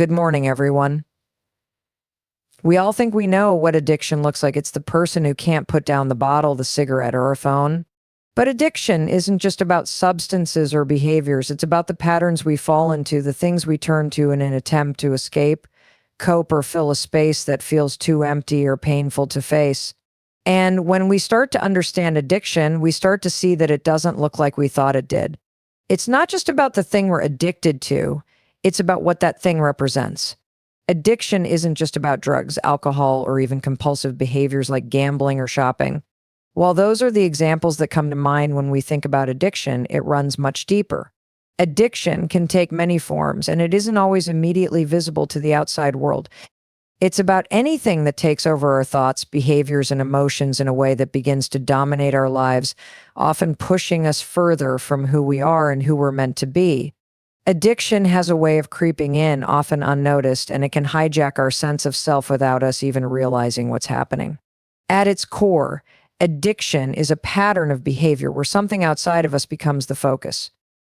Good morning, everyone. We all think we know what addiction looks like. It's the person who can't put down the bottle, the cigarette, or a phone. But addiction isn't just about substances or behaviors. It's about the patterns we fall into, the things we turn to in an attempt to escape, cope, or fill a space that feels too empty or painful to face. And when we start to understand addiction, we start to see that it doesn't look like we thought it did. It's not just about the thing we're addicted to, it's about what that thing represents. Addiction isn't just about drugs, alcohol, or even compulsive behaviors like gambling or shopping. While those are the examples that come to mind when we think about addiction, it runs much deeper. Addiction can take many forms, and it isn't always immediately visible to the outside world. It's about anything that takes over our thoughts, behaviors, and emotions in a way that begins to dominate our lives, often pushing us further from who we are and who we're meant to be. Addiction has a way of creeping in, often unnoticed, and it can hijack our sense of self without us even realizing what's happening. At its core, addiction is a pattern of behavior where something outside of us becomes the focus.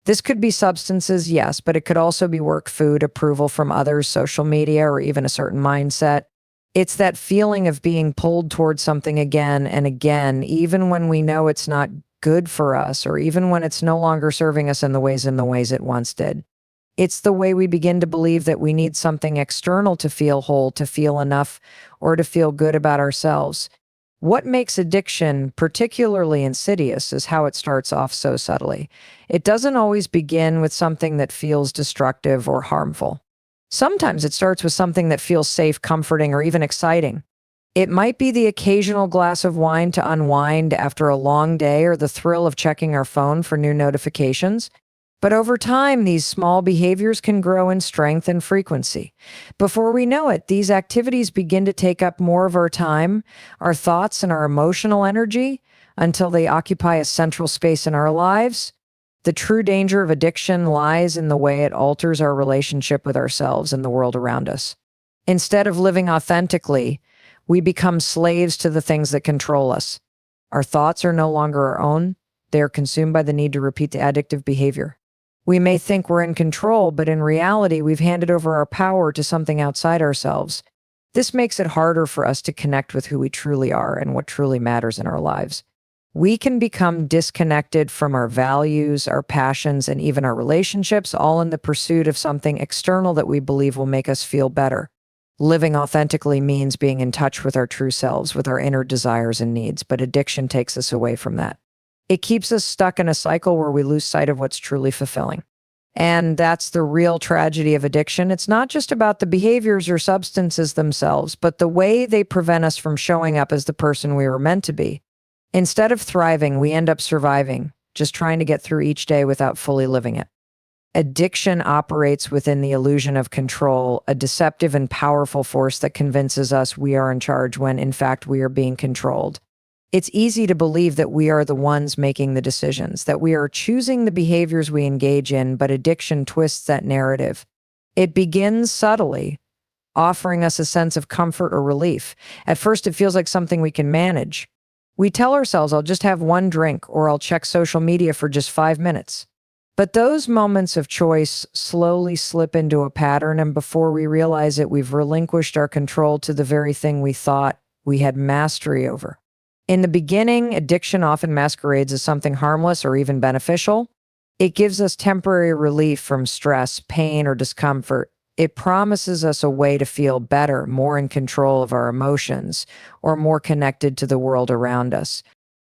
This could be substances, yes, but it could also be work, food, approval from others, social media, or even a certain mindset. It's that feeling of being pulled towards something again and again, even when we know it's not good for us, or even when it's no longer serving us in the ways it once did. It's the way we begin to believe that we need something external to feel whole, to feel enough, or to feel good about ourselves. What makes addiction particularly insidious is how it starts off so subtly. It doesn't always begin with something that feels destructive or harmful. Sometimes it starts with something that feels safe, comforting, or even exciting. It might be the occasional glass of wine to unwind after a long day, or the thrill of checking our phone for new notifications. But over time, these small behaviors can grow in strength and frequency. Before we know it, these activities begin to take up more of our time, our thoughts, and our emotional energy until they occupy a central space in our lives. The true danger of addiction lies in the way it alters our relationship with ourselves and the world around us. Instead of living authentically, we become slaves to the things that control us. Our thoughts are no longer our own. They are consumed by the need to repeat the addictive behavior. We may think we're in control, but in reality, we've handed over our power to something outside ourselves. This makes it harder for us to connect with who we truly are and what truly matters in our lives. We can become disconnected from our values, our passions, and even our relationships, all in the pursuit of something external that we believe will make us feel better. Living authentically means being in touch with our true selves, with our inner desires and needs, but addiction takes us away from that. It keeps us stuck in a cycle where we lose sight of what's truly fulfilling. And that's the real tragedy of addiction. It's not just about the behaviors or substances themselves, but the way they prevent us from showing up as the person we were meant to be. Instead of thriving, we end up surviving, just trying to get through each day without fully living it. Addiction operates within the illusion of control, a deceptive and powerful force that convinces us we are in charge when, in fact, we are being controlled. It's easy to believe that we are the ones making the decisions, that we are choosing the behaviors we engage in, but addiction twists that narrative. It begins subtly, offering us a sense of comfort or relief. At first, it feels like something we can manage. We tell ourselves, I'll just have one drink, or I'll check social media for just 5 minutes. But those moments of choice slowly slip into a pattern, and before we realize it, we've relinquished our control to the very thing we thought we had mastery over. In the beginning, addiction often masquerades as something harmless or even beneficial. It gives us temporary relief from stress, pain, or discomfort. It promises us a way to feel better, more in control of our emotions, or more connected to the world around us.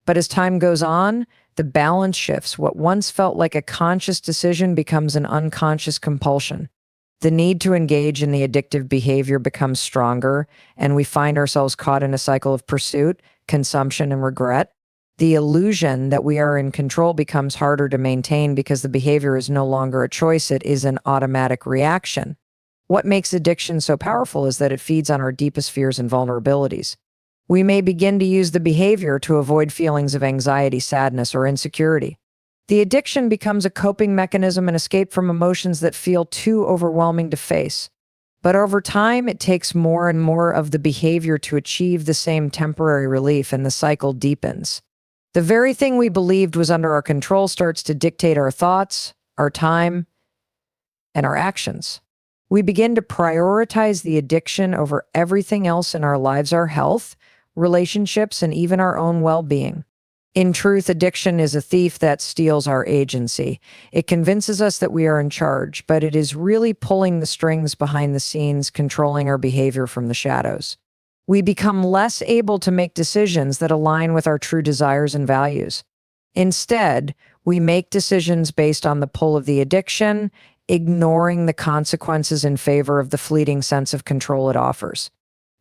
But as time goes on, the balance shifts. What once felt like a conscious decision becomes an unconscious compulsion. The need to engage in the addictive behavior becomes stronger, and we find ourselves caught in a cycle of pursuit, consumption, and regret. The illusion that we are in control becomes harder to maintain because the behavior is no longer a choice, it is an automatic reaction. What makes addiction so powerful is that it feeds on our deepest fears and vulnerabilities. We may begin to use the behavior to avoid feelings of anxiety, sadness, or insecurity. The addiction becomes a coping mechanism, and escape from emotions that feel too overwhelming to face. But over time, it takes more and more of the behavior to achieve the same temporary relief, and the cycle deepens. The very thing we believed was under our control starts to dictate our thoughts, our time, and our actions. We begin to prioritize the addiction over everything else in our lives, our health, relationships, and even our own well-being. In truth, addiction is a thief that steals our agency. It convinces us that we are in charge, but it is really pulling the strings behind the scenes, controlling our behavior from the shadows. We become less able to make decisions that align with our true desires and values. Instead, we make decisions based on the pull of the addiction, ignoring the consequences in favor of the fleeting sense of control it offers.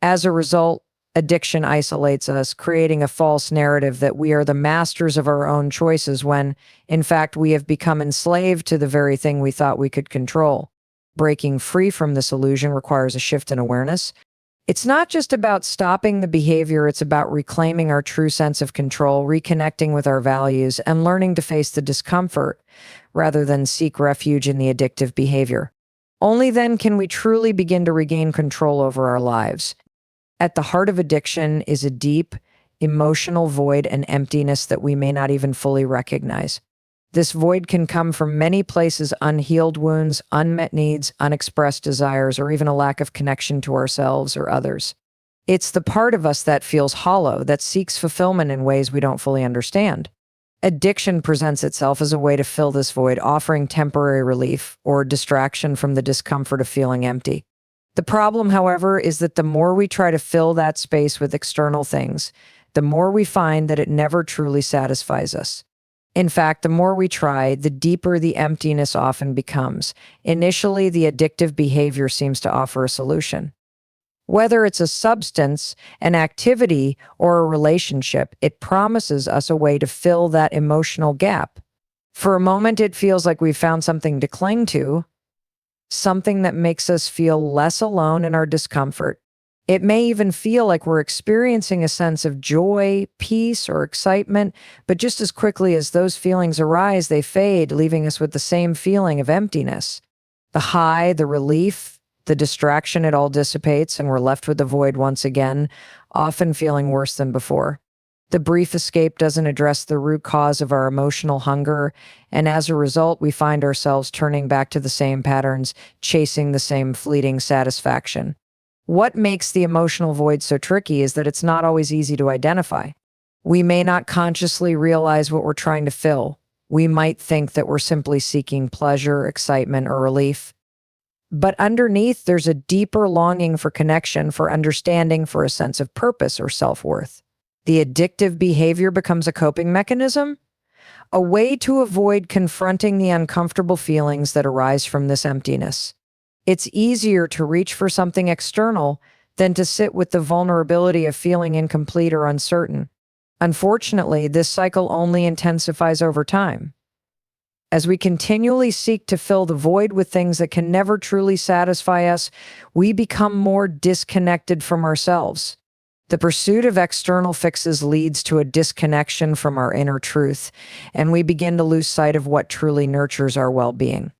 As a result, addiction isolates us, creating a false narrative that we are the masters of our own choices when, in fact, we have become enslaved to the very thing we thought we could control. Breaking free from this illusion requires a shift in awareness. It's not just about stopping the behavior, it's about reclaiming our true sense of control, reconnecting with our values, and learning to face the discomfort rather than seek refuge in the addictive behavior. Only then can we truly begin to regain control over our lives. At the heart of addiction is a deep, emotional void and emptiness that we may not even fully recognize. This void can come from many places: unhealed wounds, unmet needs, unexpressed desires, or even a lack of connection to ourselves or others. It's the part of us that feels hollow, that seeks fulfillment in ways we don't fully understand. Addiction presents itself as a way to fill this void, offering temporary relief or distraction from the discomfort of feeling empty. The problem, however, is that the more we try to fill that space with external things, the more we find that it never truly satisfies us. In fact, the more we try, the deeper the emptiness often becomes. Initially, the addictive behavior seems to offer a solution. Whether it's a substance, an activity, or a relationship, it promises us a way to fill that emotional gap. For a moment, it feels like we've found something to cling to, something that makes us feel less alone in our discomfort. It may even feel like we're experiencing a sense of joy, peace, or excitement, but just as quickly as those feelings arise, they fade, leaving us with the same feeling of emptiness. The high, the relief, the distraction, it all dissipates, and we're left with the void once again, often feeling worse than before. The brief escape doesn't address the root cause of our emotional hunger, and as a result, we find ourselves turning back to the same patterns, chasing the same fleeting satisfaction. What makes the emotional void so tricky is that it's not always easy to identify. We may not consciously realize what we're trying to fill. We might think that we're simply seeking pleasure, excitement, or relief. But underneath, there's a deeper longing for connection, for understanding, for a sense of purpose or self-worth. The addictive behavior becomes a coping mechanism, a way to avoid confronting the uncomfortable feelings that arise from this emptiness. It's easier to reach for something external than to sit with the vulnerability of feeling incomplete or uncertain. Unfortunately, this cycle only intensifies over time. As we continually seek to fill the void with things that can never truly satisfy us, we become more disconnected from ourselves. The pursuit of external fixes leads to a disconnection from our inner truth, and we begin to lose sight of what truly nurtures our well-being.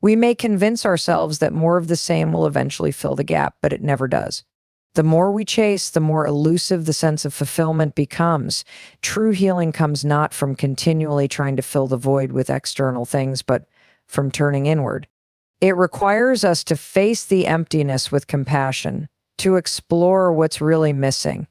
We may convince ourselves that more of the same will eventually fill the gap, but it never does. The more we chase, the more elusive the sense of fulfillment becomes. True healing comes not from continually trying to fill the void with external things, but from turning inward. It requires us to face the emptiness with compassion, to explore what's really missing,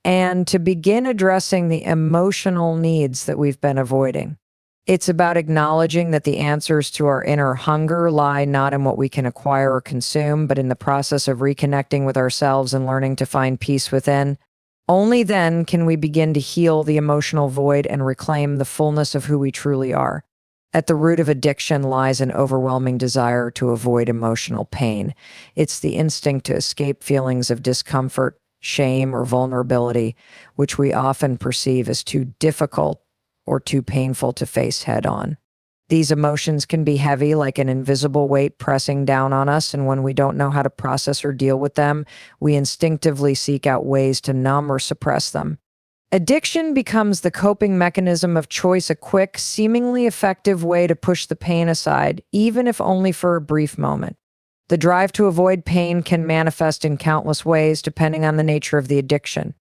and to begin addressing the emotional needs that we've been avoiding. It's about acknowledging that the answers to our inner hunger lie not in what we can acquire or consume, but in the process of reconnecting with ourselves and learning to find peace within. Only then can we begin to heal the emotional void and reclaim the fullness of who we truly are. At the root of addiction lies an overwhelming desire to avoid emotional pain. It's the instinct to escape feelings of discomfort, shame, or vulnerability, which we often perceive as too difficult or too painful to face head on. These emotions can be heavy, like an invisible weight pressing down on us, and when we don't know how to process or deal with them, we instinctively seek out ways to numb or suppress them. Addiction becomes the coping mechanism of choice, a quick, seemingly effective way to push the pain aside, even if only for a brief moment. The drive to avoid pain can manifest in countless ways, depending on the nature of the addiction.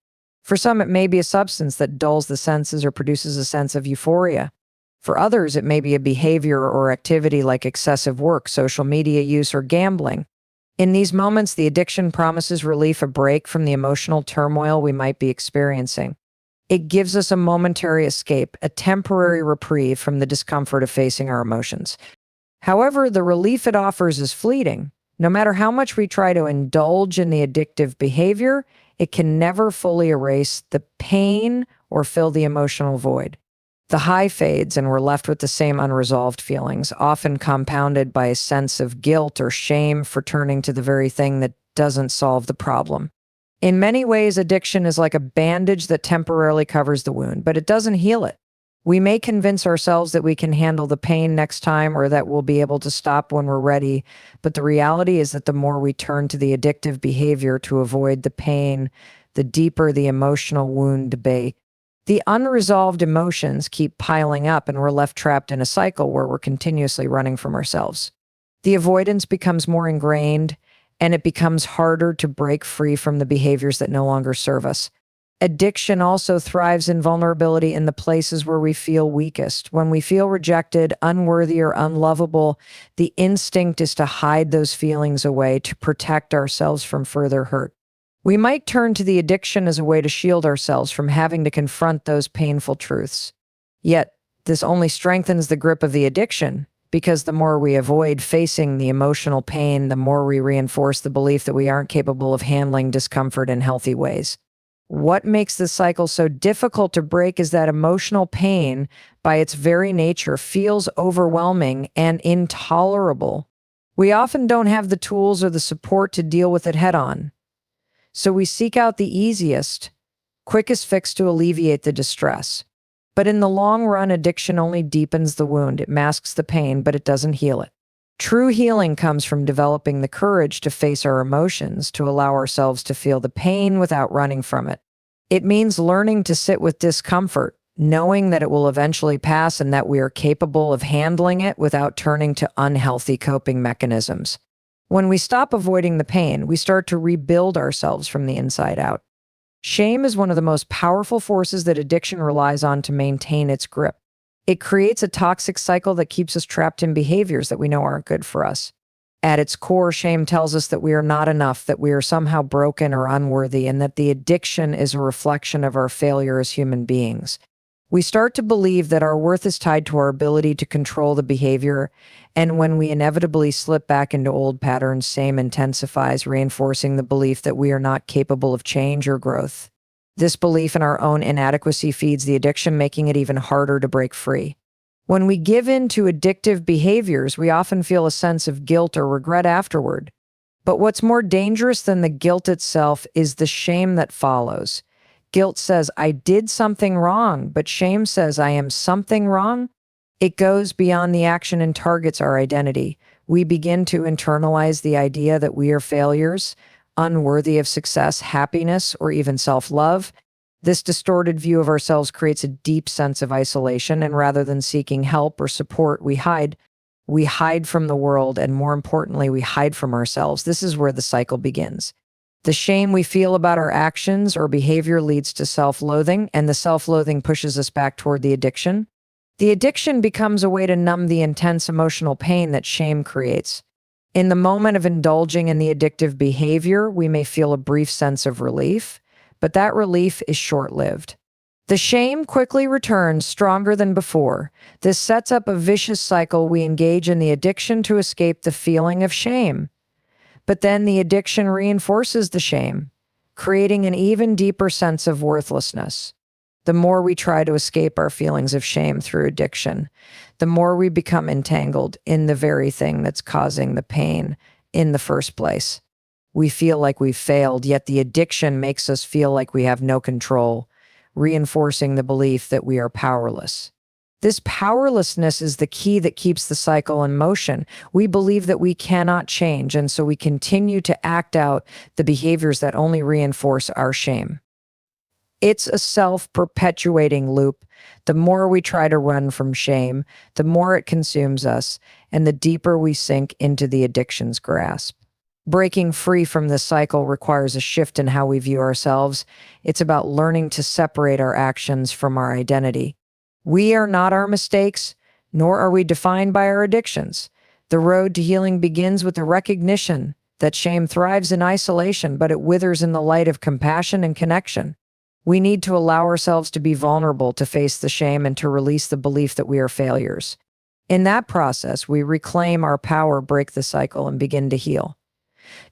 For some, it may be a substance that dulls the senses or produces a sense of euphoria. For others, it may be a behavior or activity like excessive work, social media use, or gambling. In these moments, the addiction promises relief, a break from the emotional turmoil we might be experiencing. It gives us a momentary escape, a temporary reprieve from the discomfort of facing our emotions. However, the relief it offers is fleeting. No matter how much we try to indulge in the addictive behavior, it can never fully erase the pain or fill the emotional void. The high fades, and we're left with the same unresolved feelings, often compounded by a sense of guilt or shame for turning to the very thing that doesn't solve the problem. In many ways, addiction is like a bandage that temporarily covers the wound, but it doesn't heal it. We may convince ourselves that we can handle the pain next time or that we'll be able to stop when we're ready, but the reality is that the more we turn to the addictive behavior to avoid the pain, the deeper the emotional wound debate. The unresolved emotions keep piling up, and we're left trapped in a cycle where we're continuously running from ourselves. The avoidance becomes more ingrained, and it becomes harder to break free from the behaviors that no longer serve us. Addiction also thrives in vulnerability in the places where we feel weakest. When we feel rejected, unworthy, or unlovable, the instinct is to hide those feelings away to protect ourselves from further hurt. We might turn to the addiction as a way to shield ourselves from having to confront those painful truths. Yet, this only strengthens the grip of the addiction, because the more we avoid facing the emotional pain, the more we reinforce the belief that we aren't capable of handling discomfort in healthy ways. What makes this cycle so difficult to break is that emotional pain, by its very nature, feels overwhelming and intolerable. We often don't have the tools or the support to deal with it head on. So we seek out the easiest, quickest fix to alleviate the distress. But in the long run, addiction only deepens the wound. It masks the pain, but it doesn't heal it. True healing comes from developing the courage to face our emotions, to allow ourselves to feel the pain without running from it. It means learning to sit with discomfort, knowing that it will eventually pass and that we are capable of handling it without turning to unhealthy coping mechanisms. When we stop avoiding the pain, we start to rebuild ourselves from the inside out. Shame is one of the most powerful forces that addiction relies on to maintain its grip. It creates a toxic cycle that keeps us trapped in behaviors that we know aren't good for us. At its core, shame tells us that we are not enough, that we are somehow broken or unworthy, and that the addiction is a reflection of our failure as human beings. We start to believe that our worth is tied to our ability to control the behavior, and when we inevitably slip back into old patterns, shame intensifies, reinforcing the belief that we are not capable of change or growth. This belief in our own inadequacy feeds the addiction, making it even harder to break free. When we give in to addictive behaviors, we often feel a sense of guilt or regret afterward. But what's more dangerous than the guilt itself is the shame that follows. Guilt says, I did something wrong, but shame says, I am something wrong. It goes beyond the action and targets our identity. We begin to internalize the idea that we are failures, unworthy of success, happiness, or even self-love. This distorted view of ourselves creates a deep sense of isolation, and rather than seeking help or support, we hide. We hide from the world, and more importantly, we hide from ourselves. This is where the cycle begins. The shame we feel about our actions or behavior leads to self-loathing, and the self-loathing pushes us back toward the addiction. The addiction becomes a way to numb the intense emotional pain that shame creates. In the moment of indulging in the addictive behavior, we may feel a brief sense of relief, but that relief is short-lived. The shame quickly returns stronger than before. This sets up a vicious cycle. We engage in the addiction to escape the feeling of shame. But then the addiction reinforces the shame, creating an even deeper sense of worthlessness. The more we try to escape our feelings of shame through addiction, the more we become entangled in the very thing that's causing the pain in the first place. We feel like we've failed, yet the addiction makes us feel like we have no control, reinforcing the belief that we are powerless. This powerlessness is the key that keeps the cycle in motion. We believe that we cannot change, and so we continue to act out the behaviors that only reinforce our shame. It's a self-perpetuating loop. The more we try to run from shame, the more it consumes us, and the deeper we sink into the addiction's grasp. Breaking free from this cycle requires a shift in how we view ourselves. It's about learning to separate our actions from our identity. We are not our mistakes, nor are we defined by our addictions. The road to healing begins with the recognition that shame thrives in isolation, but it withers in the light of compassion and connection. We need to allow ourselves to be vulnerable, to face the shame, and to release the belief that we are failures. In that process, we reclaim our power, break the cycle, and begin to heal.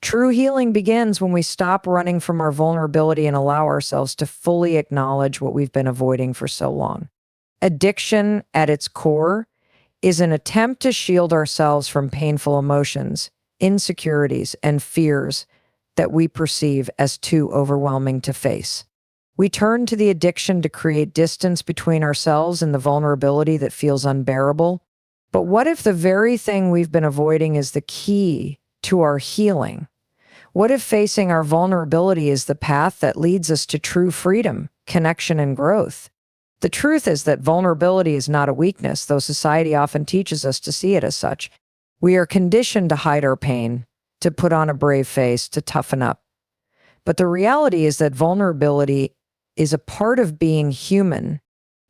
True healing begins when we stop running from our vulnerability and allow ourselves to fully acknowledge what we've been avoiding for so long. Addiction, at its core, is an attempt to shield ourselves from painful emotions, insecurities, and fears that we perceive as too overwhelming to face. We turn to the addiction to create distance between ourselves and the vulnerability that feels unbearable. But what if the very thing we've been avoiding is the key to our healing? What if facing our vulnerability is the path that leads us to true freedom, connection, and growth? The truth is that vulnerability is not a weakness, though society often teaches us to see it as such. We are conditioned to hide our pain, to put on a brave face, to toughen up. But the reality is that vulnerability is a part of being human.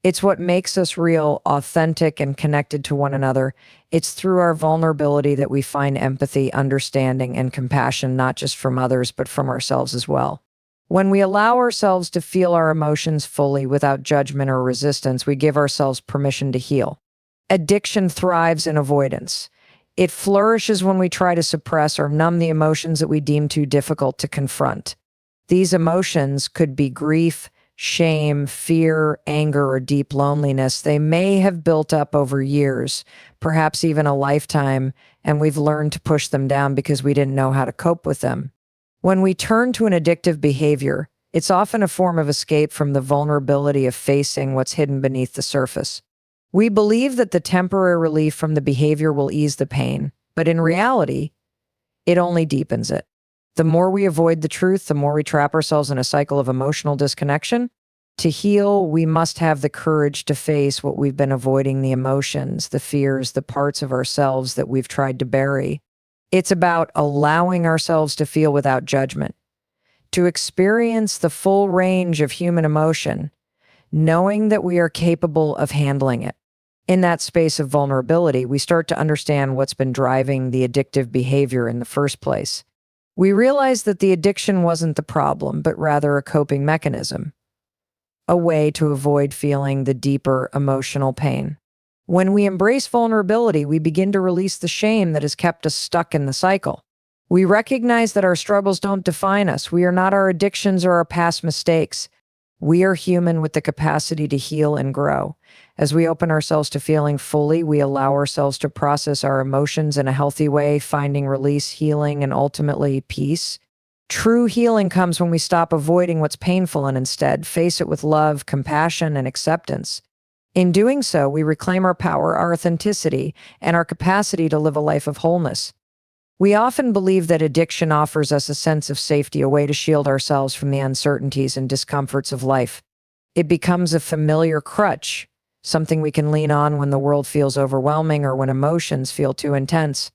It's what makes us real, authentic, and connected to one another. It's through our vulnerability that we find empathy, understanding, and compassion, not just from others, but from ourselves as well. When we allow ourselves to feel our emotions fully without judgment or resistance, we give ourselves permission to heal. Addiction thrives in avoidance. It flourishes when we try to suppress or numb the emotions that we deem too difficult to confront. These emotions could be grief, shame, fear, anger, or deep loneliness. They may have built up over years, perhaps even a lifetime, and we've learned to push them down because we didn't know how to cope with them. When we turn to an addictive behavior, it's often a form of escape from the vulnerability of facing what's hidden beneath the surface. We believe that the temporary relief from the behavior will ease the pain, but in reality, it only deepens it. The more we avoid the truth, the more we trap ourselves in a cycle of emotional disconnection. To heal, we must have the courage to face what we've been avoiding, the emotions, the fears, the parts of ourselves that we've tried to bury. It's about allowing ourselves to feel without judgment, to experience the full range of human emotion, knowing that we are capable of handling it. In that space of vulnerability, we start to understand what's been driving the addictive behavior in the first place. We realize that the addiction wasn't the problem, but rather a coping mechanism, a way to avoid feeling the deeper emotional pain. When we embrace vulnerability, we begin to release the shame that has kept us stuck in the cycle. We recognize that our struggles don't define us. We are not our addictions or our past mistakes. We are human with the capacity to heal and grow. As we open ourselves to feeling fully, we allow ourselves to process our emotions in a healthy way, finding release, healing, and ultimately peace. True healing comes when we stop avoiding what's painful and instead face it with love, compassion, and acceptance. In doing so, we reclaim our power, our authenticity, and our capacity to live a life of wholeness. We often believe that addiction offers us a sense of safety, a way to shield ourselves from the uncertainties and discomforts of life. It becomes a familiar crutch, something we can lean on when the world feels overwhelming or when emotions feel too intense.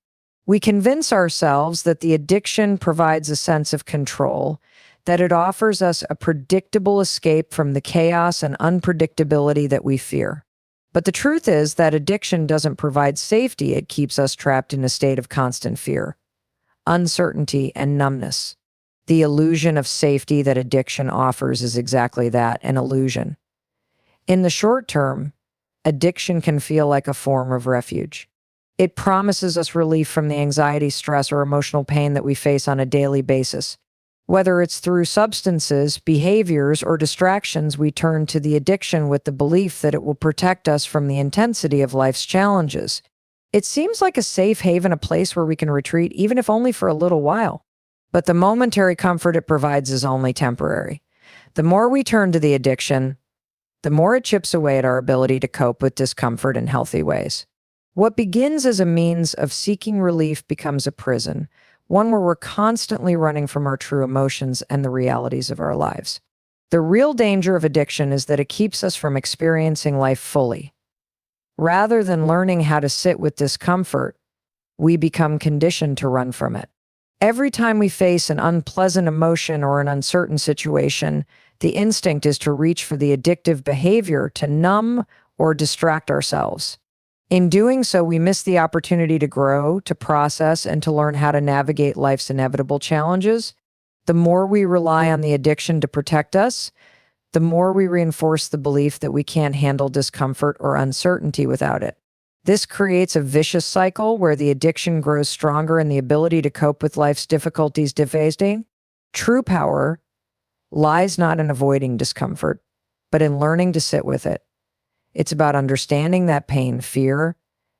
We convince ourselves that the addiction provides a sense of control, that it offers us a predictable escape from the chaos and unpredictability that we fear. But the truth is that addiction doesn't provide safety. It keeps us trapped in a state of constant fear, uncertainty, and numbness. The illusion of safety that addiction offers is exactly that, an illusion. In the short term, addiction can feel like a form of refuge. It promises us relief from the anxiety, stress, or emotional pain that we face on a daily basis. Whether it's through substances, behaviors, or distractions, we turn to the addiction with the belief that it will protect us from the intensity of life's challenges. It seems like a safe haven, a place where we can retreat, even if only for a little while. But the momentary comfort it provides is only temporary. The more we turn to the addiction, the more it chips away at our ability to cope with discomfort in healthy ways. What begins as a means of seeking relief becomes a prison, one where we're constantly running from our true emotions and the realities of our lives. The real danger of addiction is that it keeps us from experiencing life fully. Rather than learning how to sit with discomfort, we become conditioned to run from it. Every time we face an unpleasant emotion or an uncertain situation, the instinct is to reach for the addictive behavior to numb or distract ourselves. In doing so, we miss the opportunity to grow, to process, and to learn how to navigate life's inevitable challenges. The more we rely on the addiction to protect us, the more we reinforce the belief that we can't handle discomfort or uncertainty without it. This creates a vicious cycle where the addiction grows stronger and the ability to cope with life's difficulties devastating. True power lies not in avoiding discomfort, but in learning to sit with it. It's about understanding that pain, fear,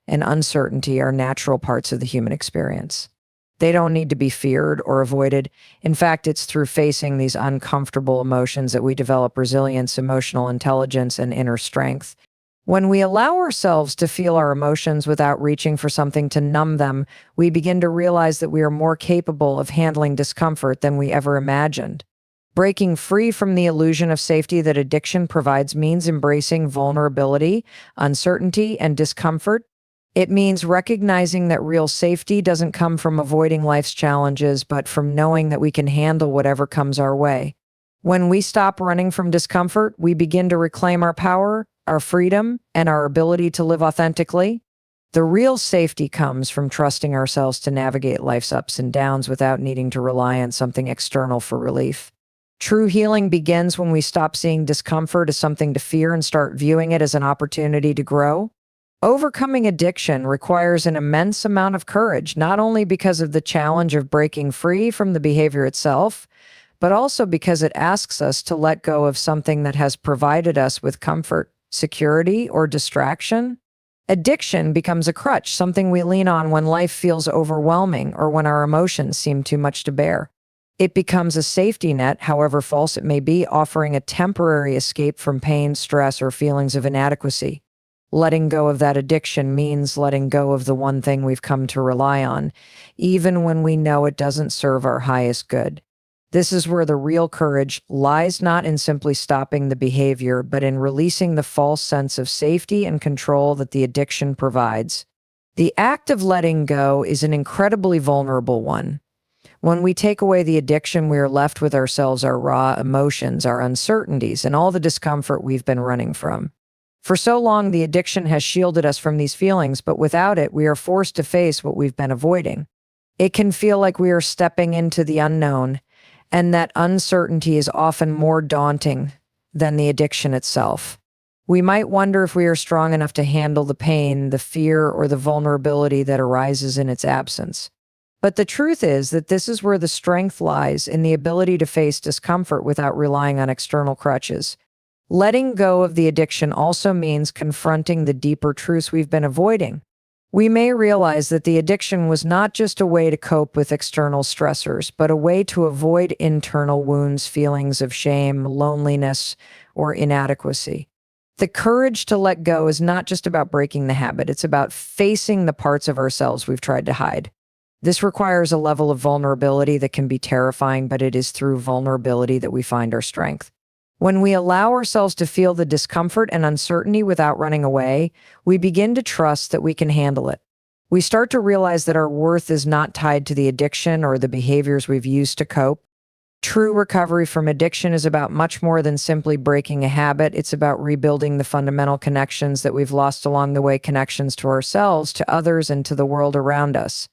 and uncertainty are natural parts of the human experience. They don't need to be feared or avoided. In fact, it's through facing these uncomfortable emotions that we develop resilience, emotional intelligence, and inner strength. When we allow ourselves to feel our emotions without reaching for something to numb them, we begin to realize that we are more capable of handling discomfort than we ever imagined. Breaking free from the illusion of safety that addiction provides means embracing vulnerability, uncertainty, and discomfort. It means recognizing that real safety doesn't come from avoiding life's challenges, but from knowing that we can handle whatever comes our way. When we stop running from discomfort, we begin to reclaim our power, our freedom, and our ability to live authentically. The real safety comes from trusting ourselves to navigate life's ups and downs without needing to rely on something external for relief. True healing begins when we stop seeing discomfort as something to fear and start viewing it as an opportunity to grow. Overcoming addiction requires an immense amount of courage, not only because of the challenge of breaking free from the behavior itself, but also because it asks us to let go of something that has provided us with comfort, security, or distraction. Addiction becomes a crutch, something we lean on when life feels overwhelming or when our emotions seem too much to bear. It becomes a safety net, however false it may be, offering a temporary escape from pain, stress, or feelings of inadequacy. Letting go of that addiction means letting go of the one thing we've come to rely on, even when we know it doesn't serve our highest good. This is where the real courage lies, not in simply stopping the behavior, but in releasing the false sense of safety and control that the addiction provides. The act of letting go is an incredibly vulnerable one. When we take away the addiction, we are left with ourselves, our raw emotions, our uncertainties, and all the discomfort we've been running from. For so long, the addiction has shielded us from these feelings, but without it, we are forced to face what we've been avoiding. It can feel like we are stepping into the unknown, and that uncertainty is often more daunting than the addiction itself. We might wonder if we are strong enough to handle the pain, the fear, or the vulnerability that arises in its absence. But the truth is that this is where the strength lies, in the ability to face discomfort without relying on external crutches. Letting go of the addiction also means confronting the deeper truths we've been avoiding. We may realize that the addiction was not just a way to cope with external stressors, but a way to avoid internal wounds, feelings of shame, loneliness, or inadequacy. The courage to let go is not just about breaking the habit, it's about facing the parts of ourselves we've tried to hide. This requires a level of vulnerability that can be terrifying, but it is through vulnerability that we find our strength. When we allow ourselves to feel the discomfort and uncertainty without running away, we begin to trust that we can handle it. We start to realize that our worth is not tied to the addiction or the behaviors we've used to cope. True recovery from addiction is about much more than simply breaking a habit. It's about rebuilding the fundamental connections that we've lost along the way, connections to ourselves, to others, and to the world around us.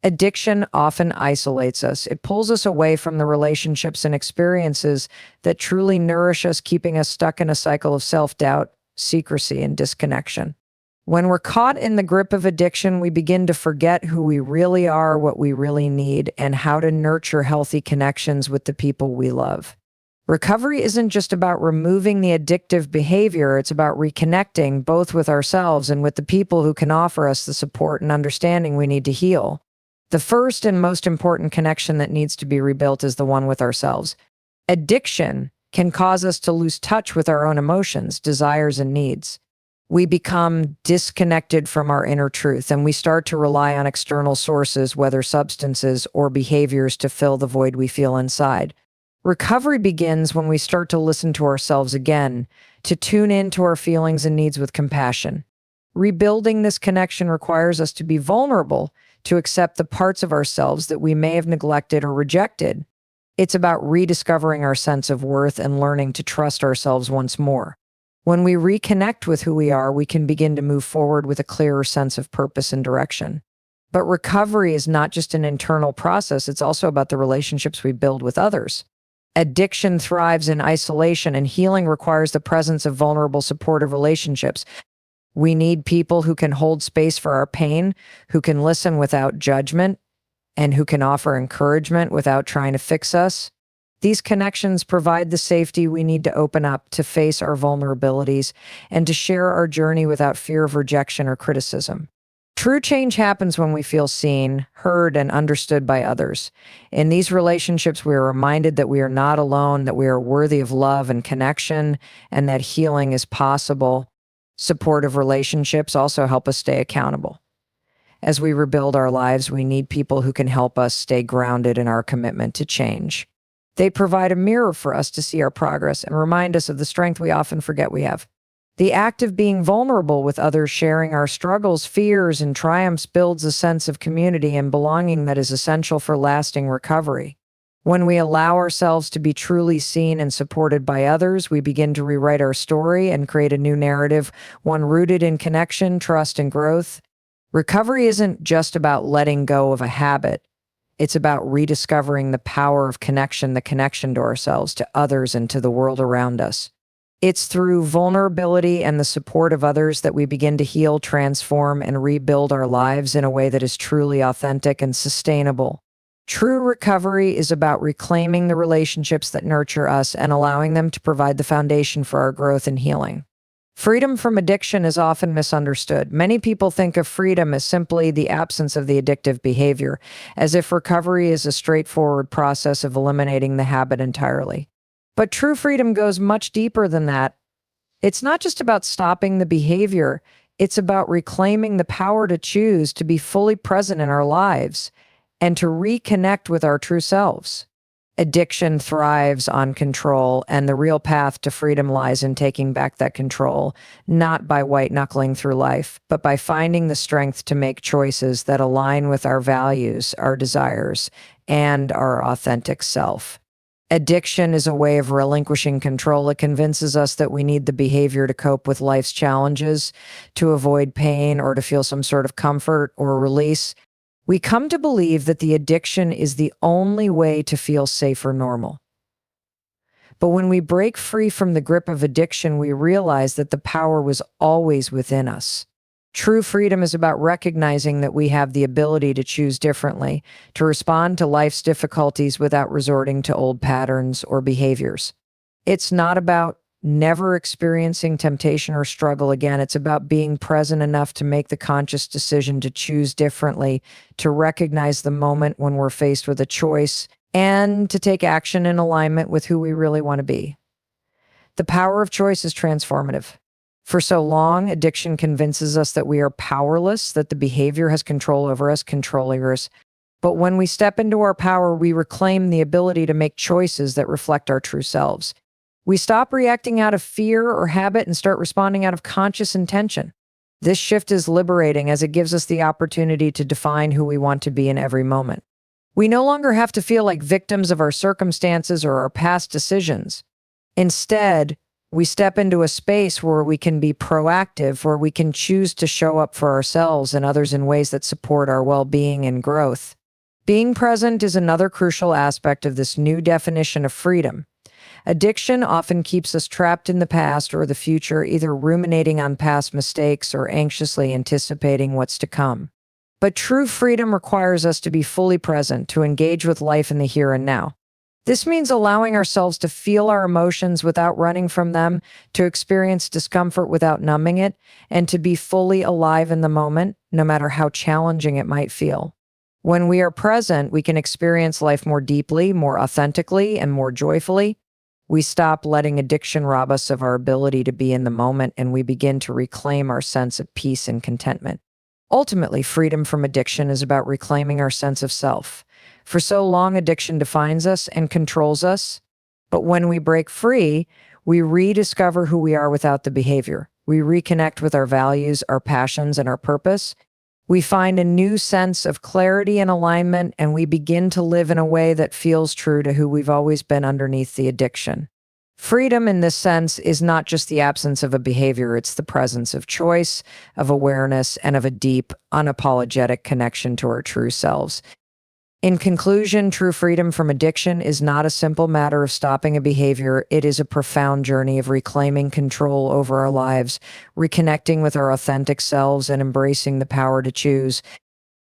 Addiction often isolates us. It pulls us away from the relationships and experiences that truly nourish us, keeping us stuck in a cycle of self-doubt, secrecy, and disconnection. When we're caught in the grip of addiction, we begin to forget who we really are, what we really need, and how to nurture healthy connections with the people we love. Recovery isn't just about removing the addictive behavior, it's about reconnecting both with ourselves and with the people who can offer us the support and understanding we need to heal. The first and most important connection that needs to be rebuilt is the one with ourselves. Addiction can cause us to lose touch with our own emotions, desires, and needs. We become disconnected from our inner truth, and we start to rely on external sources, whether substances or behaviors, to fill the void we feel inside. Recovery begins when we start to listen to ourselves again, to tune into our feelings and needs with compassion. Rebuilding this connection requires us to be vulnerable, to accept the parts of ourselves that we may have neglected or rejected. It's about rediscovering our sense of worth and learning to trust ourselves once more. When we reconnect with who we are, we can begin to move forward with a clearer sense of purpose and direction. But recovery is not just an internal process, it's also about the relationships we build with others. Addiction thrives in isolation, and healing requires the presence of vulnerable, supportive relationships. We need people who can hold space for our pain, who can listen without judgment, and who can offer encouragement without trying to fix us. These connections provide the safety we need to open up, to face our vulnerabilities, and to share our journey without fear of rejection or criticism. True change happens when we feel seen, heard, and understood by others. In these relationships, we are reminded that we are not alone, that we are worthy of love and connection, and that healing is possible. Supportive relationships also help us stay accountable. As we rebuild our lives, we need people who can help us stay grounded in our commitment to change. They provide a mirror for us to see our progress and remind us of the strength we often forget we have. The act of being vulnerable with others, sharing our struggles, fears, and triumphs builds a sense of community and belonging that is essential for lasting recovery. When we allow ourselves to be truly seen and supported by others, we begin to rewrite our story and create a new narrative, one rooted in connection, trust, and growth. Recovery isn't just about letting go of a habit. It's about rediscovering the power of connection, the connection to ourselves, to others, and to the world around us. It's through vulnerability and the support of others that we begin to heal, transform, and rebuild our lives in a way that is truly authentic and sustainable. True recovery is about reclaiming the relationships that nurture us and allowing them to provide the foundation for our growth and healing. Freedom from addiction is often misunderstood. Many people think of freedom as simply the absence of the addictive behavior, as if recovery is a straightforward process of eliminating the habit entirely. But true freedom goes much deeper than that. It's not just about stopping the behavior, it's about reclaiming the power to choose to be fully present in our lives and to reconnect with our true selves. Addiction thrives on control, and the real path to freedom lies in taking back that control, not by white-knuckling through life, but by finding the strength to make choices that align with our values, our desires, and our authentic self. Addiction is a way of relinquishing control. It convinces us that we need the behavior to cope with life's challenges, to avoid pain, or to feel some sort of comfort or release. We come to believe that the addiction is the only way to feel safe or normal. But when we break free from the grip of addiction, we realize that the power was always within us. True freedom is about recognizing that we have the ability to choose differently, to respond to life's difficulties without resorting to old patterns or behaviors. It's not about never experiencing temptation or struggle again. It's about being present enough to make the conscious decision to choose differently, to recognize the moment when we're faced with a choice, and to take action in alignment with who we really want to be. The power of choice is transformative. For so long, addiction convinces us that we are powerless, that the behavior has control over us, controlling us. But when we step into our power, we reclaim the ability to make choices that reflect our true selves. We stop reacting out of fear or habit and start responding out of conscious intention. This shift is liberating, as it gives us the opportunity to define who we want to be in every moment. We no longer have to feel like victims of our circumstances or our past decisions. Instead, we step into a space where we can be proactive, where we can choose to show up for ourselves and others in ways that support our well-being and growth. Being present is another crucial aspect of this new definition of freedom. Addiction often keeps us trapped in the past or the future, either ruminating on past mistakes or anxiously anticipating what's to come. But true freedom requires us to be fully present, to engage with life in the here and now. This means allowing ourselves to feel our emotions without running from them, to experience discomfort without numbing it, and to be fully alive in the moment, no matter how challenging it might feel. When we are present, we can experience life more deeply, more authentically, and more joyfully. We stop letting addiction rob us of our ability to be in the moment, and we begin to reclaim our sense of peace and contentment. Ultimately, freedom from addiction is about reclaiming our sense of self. For so long, addiction defines us and controls us. But when we break free, we rediscover who we are without the behavior. We reconnect with our values, our passions, and our purpose. We find a new sense of clarity and alignment, and we begin to live in a way that feels true to who we've always been underneath the addiction. Freedom in this sense is not just the absence of a behavior, it's the presence of choice, of awareness, and of a deep, unapologetic connection to our true selves. In conclusion, true freedom from addiction is not a simple matter of stopping a behavior. It is a profound journey of reclaiming control over our lives, reconnecting with our authentic selves, and embracing the power to choose.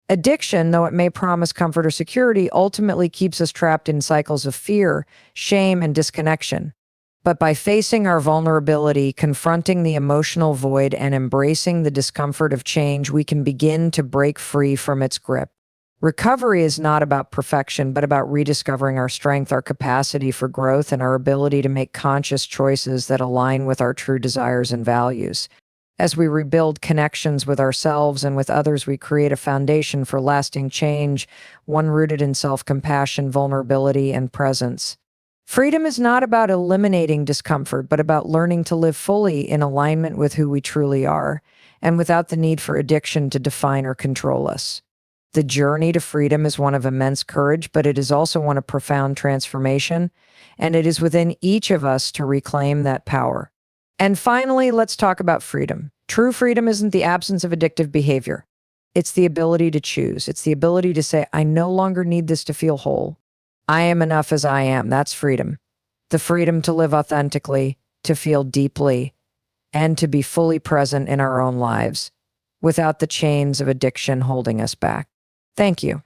Addiction, though it may promise comfort or security, ultimately keeps us trapped in cycles of fear, shame, and disconnection. But by facing our vulnerability, confronting the emotional void, and embracing the discomfort of change, we can begin to break free from its grip. Recovery is not about perfection, but about rediscovering our strength, our capacity for growth, and our ability to make conscious choices that align with our true desires and values. As we rebuild connections with ourselves and with others, we create a foundation for lasting change, one rooted in self-compassion, vulnerability, and presence. Freedom is not about eliminating discomfort, but about learning to live fully in alignment with who we truly are, and without the need for addiction to define or control us. The journey to freedom is one of immense courage, but it is also one of profound transformation, and it is within each of us to reclaim that power. And finally, let's talk about freedom. True freedom isn't the absence of addictive behavior. It's the ability to choose. It's the ability to say, I no longer need this to feel whole. I am enough as I am. That's freedom. The freedom to live authentically, to feel deeply, and to be fully present in our own lives without the chains of addiction holding us back. Thank you.